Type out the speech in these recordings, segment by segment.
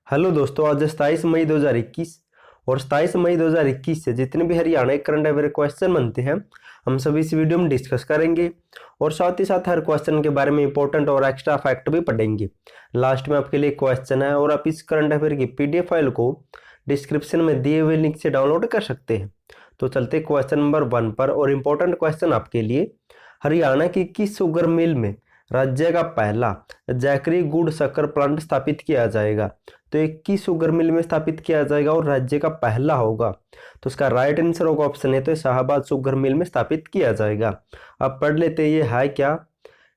Hello दोस्तों, आज 27 मई 2021 और 27 मई 2021 से जितने भी हरियाणा के करंट अफेयर क्वेश्चन बनते हैं हम सभी इस वीडियो में डिस्कस करेंगे। और साथ ही साथ हर क्वेश्चन के बारे में इंपॉर्टेंट और एक्स्ट्रा फैक्ट भी पढ़ेंगे। लास्ट में आपके लिए क्वेश्चन है और आप इस करंट अफेयर की पीडीएफ फाइल को डिस्क्रिप्शन में दिए हुए लिंक से डाउनलोड कर सकते हैं। तो चलते क्वेश्चन नंबर 1 पर। और इम्पोर्टेंट क्वेश्चन आपके लिए, हरियाणा की किस शुगर मिल में राज्य का पहला जैकरी गुड़ शक्कर प्लांट स्थापित किया जाएगा? तो ये किस शुगर मिल में स्थापित किया जाएगा और राज्य का पहला होगा? तो इसका राइट आंसर होगा ऑप्शन है, तो शाहबाद शुगर मिल में स्थापित किया जाएगा। अब पढ़ लेते हैं ये है क्या।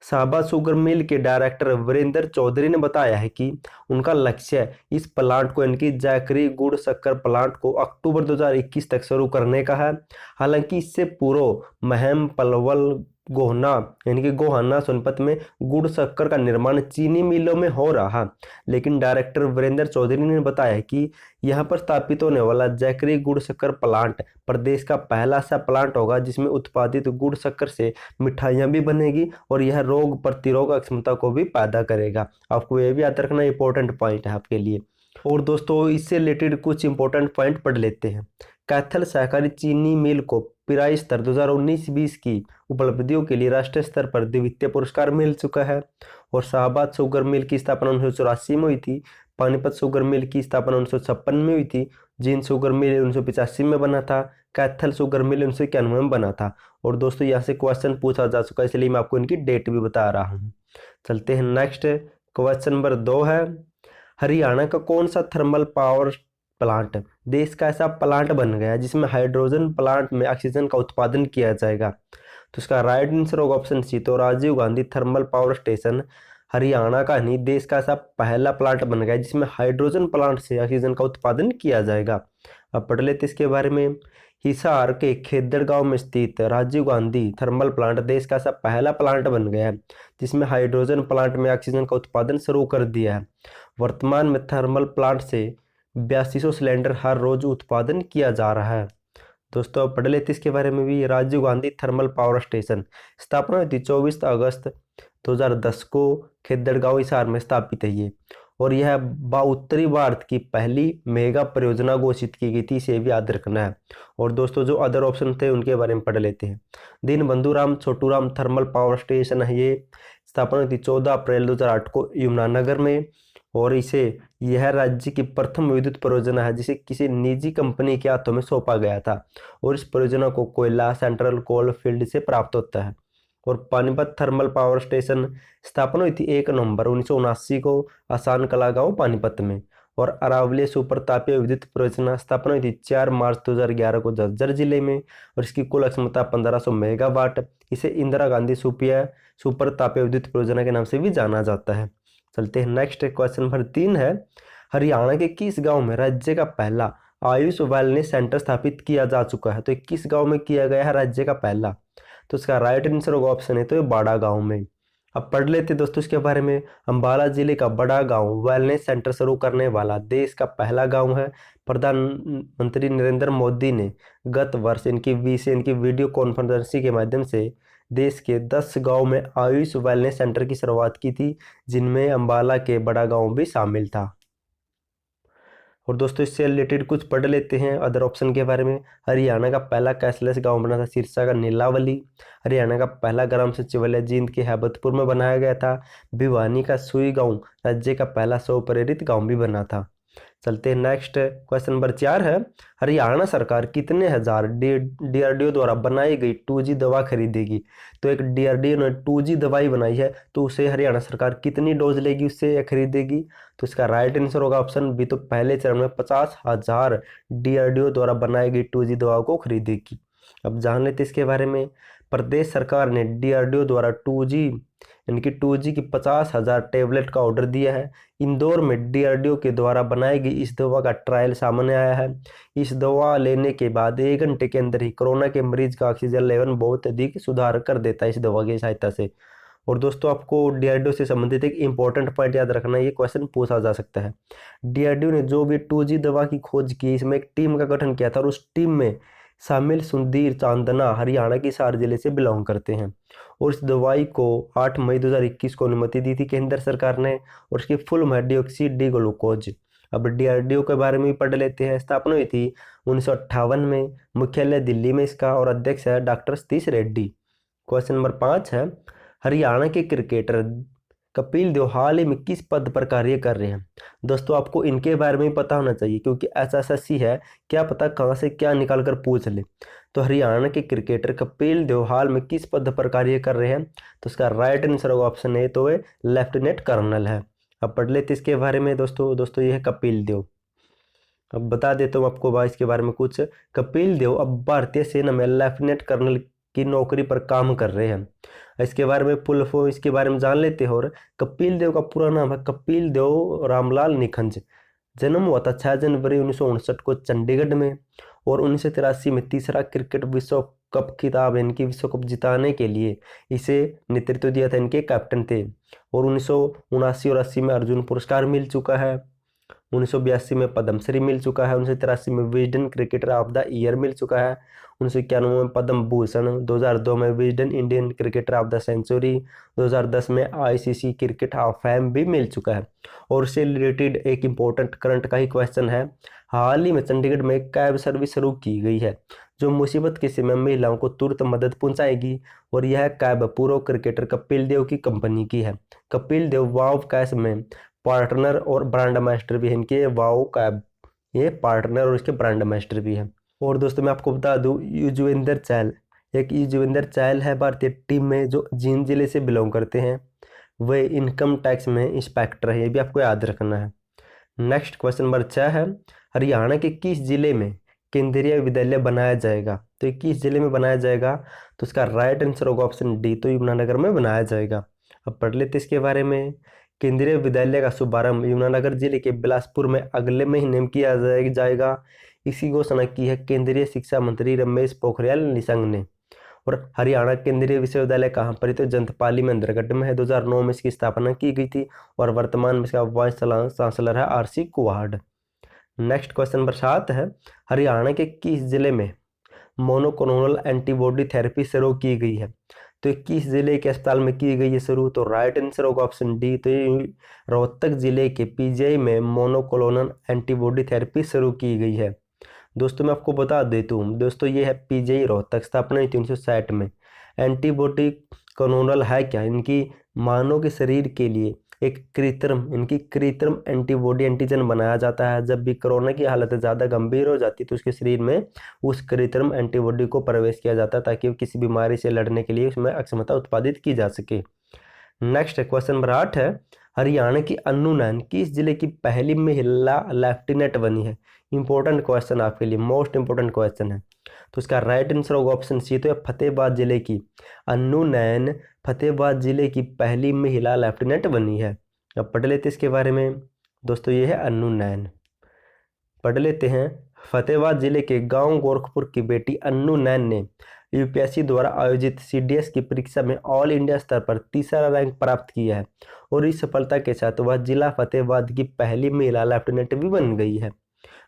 शाहबाद शुगर मिल के डायरेक्टर वीरेंद्र चौधरी ने बताया है कि उनका लक्ष्य इस प्लांट को, इनकी जैकरी गुड़ शक्कर प्लांट को अक्टूबर 2021 तक शुरू करने का है। हालांकि इससे पूर्व महम पलवल गोहना यानी कि गोहाना सोनपत में गुड़ शक्कर का निर्माण चीनी मिलों में हो रहा, लेकिन डायरेक्टर वीरेंद्र चौधरी ने बताया कि यहां पर स्थापित होने वाला जैकरी गुड़ शक्कर प्लांट प्रदेश का पहला ऐसा प्लांट होगा जिसमें उत्पादित गुड़ शक्कर से मिठाइयां भी बनेगी और यह रोग प्रतिरोधक क्षमता को भी पैदा करेगा। आपको यह भी याद रखना इंपॉर्टेंट पॉइंट है आपके लिए। और दोस्तों, इससे रिलेटेड कुछ इंपॉर्टेंट पॉइंट पढ़ लेते हैं। कैथल सहकारी चीनी मिल को पिराई स्तर 2019-20 की उपलब्धियों के लिए राष्ट्रीय स्तर पर द्वितीय पुरस्कार मिल चुका है। और शाहबाद शुगर मिल की स्थापना 1984 में हुई थी। पानीपत शुगर मिल की स्थापना 1956 में हुई थी। जींद शुगर मिल 1985 में बना था। कैथल शुगर मिल 1991 में बना था। और दोस्तों, यहाँ से क्वेश्चन पूछा जा चुका है, इसलिए मैं आपको इनकी डेट भी बता रहा हूँ। चलते हैं नेक्स्ट। क्वेश्चन नंबर 2 है, हरियाणा का कौन सा थर्मल पावर प्लांट देश का ऐसा प्लांट बन गया जिसमें हाइड्रोजन प्लांट में ऑक्सीजन का उत्पादन किया जाएगा? तो इसका राइट आंसर होगा ऑप्शन सी, तो Rajiv Gandhi thermal power station Haryana का नहीं, देश का ऐसा पहला प्लांट बन गया जिसमें हाइड्रोजन प्लांट से ऑक्सीजन का उत्पादन किया जाएगा। अब पढ़ लेते इसके बारे में। हिसार के खेदड़ गांव में स्थित राजीव गांधी थर्मल प्लांट देश का ऐसा पहला प्लांट बन गया है जिसमें हाइड्रोजन प्लांट में ऑक्सीजन का उत्पादन शुरू कर दिया है। वर्तमान में थर्मल प्लांट से 8200 सिलेंडर हर रोज उत्पादन किया जा रहा है। दोस्तों, पढ़ लेते इसके बारे में भी। Rajiv Gandhi thermal power station स्थापना हुई थी 24 अगस्त 2010 को खेदड़गांव हिसार में स्थापित है ये। और यह उत्तरी भारत की पहली मेगा परियोजना घोषित की गई थी, इसे भी याद रखना है। और दोस्तों, जो अदर ऑप्शन थे उनके बारे में पढ़ लेते हैं। Deenbandhu Ram Chhoturam thermal power station है ये, स्थापना हुई थी 14 अप्रैल 2008 को यमुनानगर में। और इसे यह राज्य की प्रथम विद्युत परियोजना है जिसे किसी निजी कंपनी के हाथों में सौंपा गया था। और इस परियोजना को कोयला सेंट्रल कोल फील्ड से प्राप्त होता है। और पानीपत थर्मल पावर स्टेशन स्थापना हुई थी 1 नवंबर 1979 को आसान कला गांव पानीपत में। और अरावली सुपर तापीय विद्युत परियोजना स्थापना हुई थी 4 मार्च 2011 को झज्जर जिले में। और इसकी कुल क्षमता 1500 मेगावाट। इसे इंदिरा गांधी सुपर तापीय विद्युत परियोजना के नाम से भी जाना जाता है। चलते हैं नेक्स्ट। क्वेश्चन नंबर 3 है, हरियाणा के किस गांव में राज्य का पहला आयुष वेलनेस सेंटर स्थापित किया जा चुका है? तो किस गांव में किया गया है राज्य का पहला? तो इसका राइट आंसर होगा ऑप्शन है, तो ये बाड़ा गांव में। अब पढ़ लेते दोस्तों इसके बारे में। अंबाला जिले का बड़ा गांव वेलनेस सेंटर शुरू करने वाला देश का पहला गांव है। प्रधानमंत्री नरेंद्र मोदी ने गत वर्ष इनकी वीडियो कॉन्फ्रेंसिंग के माध्यम से देश के 10 गांव में आयुष वेलनेस सेंटर की शुरुआत की थी, जिनमें अंबाला के बड़ा गांव भी शामिल था। और दोस्तों, इससे रिलेटेड कुछ पढ़ लेते हैं अदर ऑप्शन के बारे में। हरियाणा का पहला कैशलेस गांव बना था सिरसा का नीलावली। हरियाणा का पहला ग्राम सचिवालय जींद के हैबतपुर में बनाया गया था। भिवानी का सुई गांव राज्य का पहला स्व प्रेरित गांव भी बना था। चलते हैं नेक्स्ट। क्वेश्चन नंबर 4 है, हरियाणा सरकार कितने हजार डीआरडीओ द्वारा बनाई गई 2G दवा खरीदेगी? तो एक डीआरडीओ ने 2G दवाई बनाई है, तो उसे हरियाणा सरकार कितनी डोज लेगी, उससे खरीदेगी? तो इसका राइट आंसर होगा ऑप्शन बी, तो पहले चरण में 50,000 डीआरडीओ द्वारा बनाई गई 2G दवा को खरीदेगी। अब जान लेते इसके बारे में। प्रदेश सरकार ने डीआरडीओ द्वारा 2G की 50,000 टेबलेट का ऑर्डर दिया है। इंदौर में डीआरडीओ के द्वारा बनाई गई इस दवा का ट्रायल सामने आया है। इस दवा लेने के बाद 1 घंटे के अंदर ही कोरोना के मरीज का ऑक्सीजन लेवल बहुत अधिक सुधार कर देता है इस दवा की सहायता से। और दोस्तों, आपको डीआरडीओ से संबंधित एक इंपॉर्टेंट पॉइंट याद रखना, ये क्वेश्चन पूछा जा सकता है। डीआरडीओ ने जो भी 2G दवा की खोज की, इसमें एक टीम का गठन किया था और उस टीम में शामिल सुधीर चांदना हरियाणा के हिसार जिले से बिलोंग करते हैं। और इस दवाई को 8 मई 2021 को अनुमति दी थी केंद्र सरकार ने। और इसकी फुल है डीऑक्सी डी ग्लूकोज। अब DRDO के बारे में भी पढ़ लेते हैं। स्थापना हुई थी 1958 में, मुख्यालय दिल्ली में इसका, और अध्यक्ष है doctor Satish Reddy. Question number 5 है, हरियाणा के क्रिकेटर कपिल देव हाल ही में किस पद पर कार्य कर रहे हैं। दोस्तों आपको इनके बारे में पता होना चाहिए, क्योंकि SSSC है, क्या पता कहाँ से क्या निकाल कर पूछ ले। तो हरियाणा के क्रिकेटर कपिल देव हाल में किस पद पर कार्य कर रहे हैं, तो इसका राइट आंसर होगा ऑप्शन ए, तो वे लेफ्टिनेंट कर्नल है। अब पढ़ लेते इसके बारे में दोस्तों ये है कपिल देव। अब बता देता हूँ आपको भाई इसके बारे में कुछ। कपिल देव अब भारतीय सेना में लेफ्टिनेंट कर्नल की नौकरी पर काम कर रहे हैं। इसके बारे में फुल फॉर्म इसके बारे में जान लेते हैं। और कपिल देव का पूरा नाम है कपिल देव रामलाल निखंज। जन्म हुआ था 6 जनवरी 1959 को चंडीगढ़ में, और 1983 में तीसरा क्रिकेट विश्व कप खिताब इनकी विश्व कप जिताने के लिए इसे नेतृत्व दिया था, इनके कैप्टन थे। और 1979 और 80 में अर्जुन पुरस्कार मिल चुका है, 1982 में पद्मश्री मिल चुका है, 1983 में Wisden cricketer of the year मिल चुका है, 1991 में पद्म भूषण, 2002 में Wisden Indian cricketer of the century, 2010 में ICC क्रिकेट ऑफ फेम भी मिल चुका है। और उससे रिलेटेड एक इम्पोर्टेंट करंट का ही क्वेश्चन है, हाल ही में चंडीगढ़ में कैब सर्विस शुरू की गई है जो मुसीबत के समय महिलाओं को तुरंत मदद पहुंचाएगी, और यह कैब पूर्व क्रिकेटर कपिल देव की कंपनी की है। कपिल देव वाव कैश में पार्टनर और ब्रांड मास्टर भी है, इनके वाव कैब ये पार्टनर और इसके ब्रांड मास्टर भी है। और दोस्तों मैं आपको बता दूं, युजवेंद्र चहल, एक युजवेंद्र चहल है भारतीय टीम में जो जींद जिले से बिलोंग करते हैं, वे इनकम टैक्स में इंस्पेक्टर है, ये भी आपको याद रखना है। नेक्स्ट क्वेश्चन नंबर 6 है, हरियाणा के किस जिले में केंद्रीय विद्यालय बनाया जाएगा। तो ये किस जिले में बनाया जाएगा, तो इसका राइट आंसर होगा ऑप्शन डी, तो यमुनानगर में बनाया जाएगा। अब पढ़ लेते इसके बारे में। केंद्रीय विद्यालय का शुभारंभ यमुनानगर जिले के बिलासपुर में अगले महीने में किया जाएगा। इसी घोषणा की है केंद्रीय शिक्षा मंत्री रमेश पोखरियाल निशंक ने। और हरियाणा केंद्रीय विश्वविद्यालय कहाँ पर है, तो जंतपाली में अंतर्गढ़ में है। 2009 में इसकी स्थापना की गई थी, और वर्तमान में इसका वाइस चांसलर है RC Kuhad. Next question number 7 है, हरियाणा के किस जिले में मोनोक्लोनल एंटीबॉडी थेरेपी शुरू की गई है। तो किस जिले के अस्पताल में की गई है शुरू, तो राइट आंसर होगा ऑप्शन डी, तो ये रोहतक जिले के PGI में मोनोक्लोनल एंटीबॉडी थेरेपी शुरू की गई है। दोस्तों मैं आपको बता देता हूँ दोस्तों, ये है PGI रोहतक, स्थापना हुई थी 1960 में। एंटीबॉडी क्लोनल है क्या, इनकी मानव के शरीर के लिए एक कृत्रिम एंटीबॉडी एंटीजन बनाया जाता है। जब भी कोरोना की हालत ज़्यादा गंभीर हो जाती है तो उसके शरीर में उस कृत्रिम एंटीबॉडी को प्रवेश किया जाता है, ताकि किसी बीमारी से लड़ने के लिए उसमें अक्षमता उत्पादित की जा सके। नेक्स्ट क्वेश्चन नंबर 8 है, हरियाणा की अन्नू नैन किस जिले की पहली महिला लेफ्टिनेंट बनी है। इंपॉर्टेंट क्वेश्चन आपके लिए, मोस्ट इंपॉर्टेंट क्वेश्चन है। तो इसका राइट आंसर होगा ऑप्शन सी, तो फतेहाबाद जिले की अन्नू नैन फतेहाबाद जिले की पहली महिला लेफ्टिनेंट बनी है। अब पढ़ लेते इसके बारे में। दोस्तों ये है अन्नू नैन, पढ़ लेते हैं। फतेहाबाद जिले के गांव गोरखपुर की बेटी अन्नू नैन ने UPSC द्वारा आयोजित CDS की परीक्षा में ऑल इंडिया स्तर पर तीसरा रैंक प्राप्त किया है, और इस सफलता के साथ वह जिला फतेहाबाद की पहली महिला लेफ्टिनेंट भी बन गई है।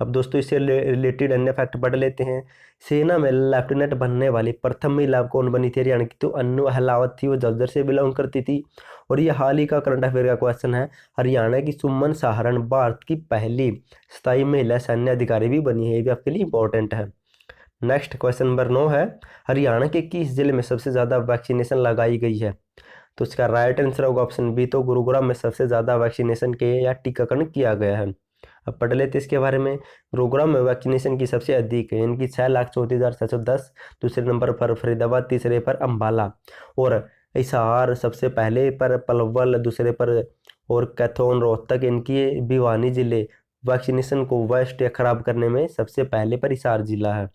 अब दोस्तों इससे रिलेटेड अन्य फैक्ट पढ़ लेते हैं। सेना में लेफ्टिनेंट बनने वाली प्रथम महिला कौन बनी थी हरियाणा की, तो अन्नू अहलावत थी, वो झज्जर से बिलोंग करती थी। और ये हाल ही का करंट अफेयर का क्वेश्चन है, हरियाणा की सुमन सहारण भारत की पहली स्थायी महिला सैन्य अधिकारी भी बनी है, ये भी आपके लिए इंपॉर्टेंट है। नेक्स्ट क्वेश्चन नंबर 9 है, हरियाणा के किस जिले में सबसे ज़्यादा वैक्सीनेशन लगाई गई है। तो इसका राइट आंसर होगा ऑप्शन बी, तो गुरुग्राम में सबसे ज़्यादा वैक्सीनेशन के या टीकाकरण किया गया है। अब पढ़ लेते इसके बारे में। गुरुग्राम में वैक्सीनेशन की सबसे अधिक है, इनकी 6,34,610, दूसरे नंबर पर फरीदाबाद, तीसरे पर अम्बाला, और हिसार सबसे पहले पर, पलवल दूसरे पर, और कैथोन रोहतक इनकी भिवानी जिले वैक्सीनेशन को वेस्ट या खराब करने में सबसे पहले पर हिसार जिला है।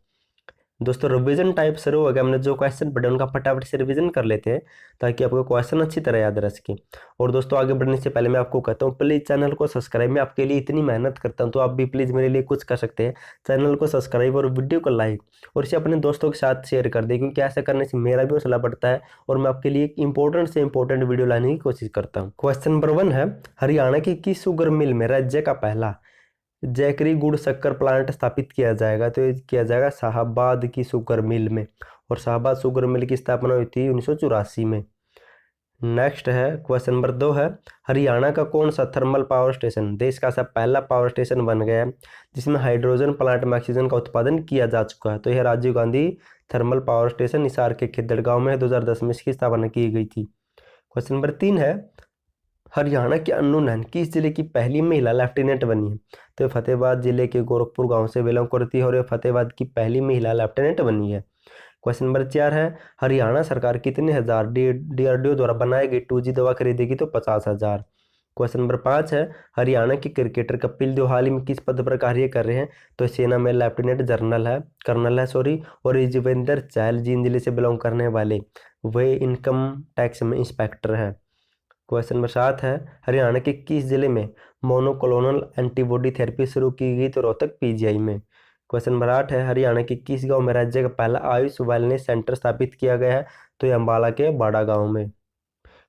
दोस्तों रिवीजन टाइप शुरू हो गया, हमने जो क्वेश्चन पढ़े उनका फटाफट से रिवीजन कर लेते हैं ताकि आपको क्वेश्चन अच्छी तरह याद रह सके। और दोस्तों आगे बढ़ने से पहले मैं आपको कहता हूँ प्लीज़ चैनल को सब्सक्राइब, मैं आपके लिए इतनी मेहनत करता हूँ तो आप भी प्लीज़ मेरे लिए कुछ कर सकते हैं। चैनल को सब्सक्राइब और वीडियो को लाइक और इसे अपने दोस्तों के साथ शेयर कर दें, क्योंकि ऐसा करने से मेरा भी हौसला बढ़ता है और मैं आपके लिए एक इंपॉर्टेंट से इंपॉर्टेंट वीडियो लाने की कोशिश करता हूँ। क्वेश्चन नंबर 1 है, हरियाणा की किस शुगर मिल में राज्य का पहला जैकरी गुड़ शक्कर प्लांट स्थापित किया जाएगा। तो ये किया जाएगा शाहबाद की शुगर मिल में, और शाहबाद शुगर मिल की स्थापना हुई थी 1984 में। नेक्स्ट है क्वेश्चन नंबर 2 है, हरियाणा का कौन सा थर्मल पावर स्टेशन देश का ऐसा पहला पावर स्टेशन बन गया है जिसमें हाइड्रोजन प्लांट में ऑक्सीजन का उत्पादन किया जा चुका है? तो यह Rajiv Gandhi thermal power station Hisar के खिद्दड़ गांव में 2010 में इसकी स्थापना की गई थी। क्वेश्चन नंबर 3 है, हरियाणा के अन्नू नैन किस जिले की पहली महिला लेफ्टिनेंट बनी है? तो फतेहाबाद जिले के गोरखपुर गांव से बिलोंग करती है और ये फतेहाबाद की पहली महिला लेफ्टिनेंट बनी है। क्वेश्चन नंबर 4 है, हरियाणा सरकार कितने हजार डीआरडीओ द्वारा बनाई गई 2G दवा खरीदेगी? तो 50,000। क्वेश्चन नंबर 5 है, हरियाणा के क्रिकेटर कपिल देव हाल ही में किस पद पर कार्य कर रहे हैं? तो सेना में लेफ्टिनेंट जनरल है कर्नल है सॉरी, और युजवेंद्र चहल जींद जिले से बिलोंग करने वाले वे इनकम टैक्स में इंस्पेक्टर है। क्वेश्चन नंबर 7 है, हरियाणा के किस जिले में मोनोक्लोनल एंटीबॉडी थेरेपी शुरू की गई? तो रोहतक पीजीआई में। क्वेश्चन नंबर 8 है, हरियाणा के किस गांव में राज्य का पहला आयुष वेलनेस सेंटर स्थापित किया गया है? तो ये अम्बाला के बाड़ा गांव में।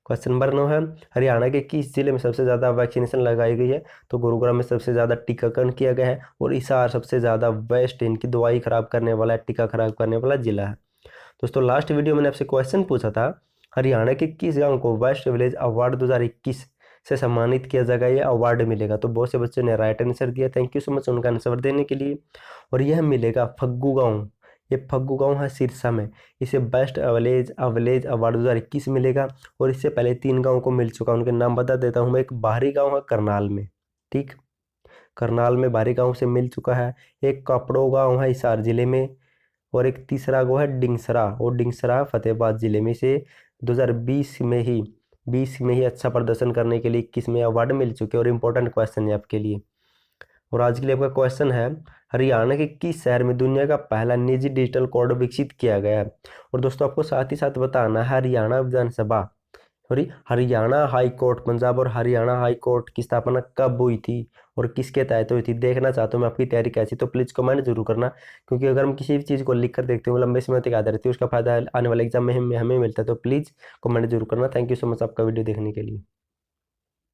क्वेश्चन नंबर 9 है, हरियाणा के किस जिले में सबसे ज़्यादा वैक्सीनेशन लगाई गई है? तो गुरुग्राम में सबसे ज़्यादा टीकाकरण किया गया है और हिसार सबसे ज़्यादा वेस्ट इनकी दवाई खराब करने वाला टीका खराब करने वाला जिला है। दोस्तों लास्ट वीडियो मैंने आपसे क्वेश्चन पूछा था, हरियाणा के किस गांव को बेस्ट विलेज अवार्ड 2021 से सम्मानित किया जाएगा, ये अवार्ड मिलेगा? तो बहुत से बच्चों ने राइट आंसर दिया, थैंक यू सो मच उनका आंसर देने के लिए। और यह मिलेगा फग्गू गांव, ये फग्गू गांव है सिरसा में, इसे बेस्ट विलेज अवार्ड 2021 मिलेगा। और इससे पहले 3 गाँव को मिल चुका, उनके नाम बता देता हूँ मैं। एक बाहरी गाँव है करनाल में, ठीक, करनाल में बाहरी गाँव से मिल चुका है। एक कपड़ो गाँव है हिसार जिले में, और एक तीसरा गाँव है डिंगसरा, और डिंगसरा फतेहाबाद जिले में से 2020 में ही अच्छा प्रदर्शन करने के लिए 21 में अवार्ड मिल चुके हैं। और इम्पोर्टेंट क्वेश्चन है आपके लिए। और आज के लिए आपका क्वेश्चन है, हरियाणा के किस शहर में दुनिया का पहला निजी डिजिटल कोड विकसित किया गया है? और दोस्तों आपको साथ ही साथ बताना है, हरियाणा विधानसभा sorry Haryana high court Punjab और हरियाणा हाई कोर्ट की स्थापना कब हुई थी और किसके तहत हुई थी? देखना चाहता हूँ मैं आपकी तैयारी कैसी, तो प्लीज़ कमेंट जरूर करना, क्योंकि अगर हम किसी भी चीज़ को लिख कर देखते हैं लंबे समय तक याद रहती है, उसका फायदा आने वाले एग्जाम में हमें मिलता है। तो प्लीज़ कमेंट जरूर करना। थैंक यू सो मच आपका वीडियो देखने के लिए।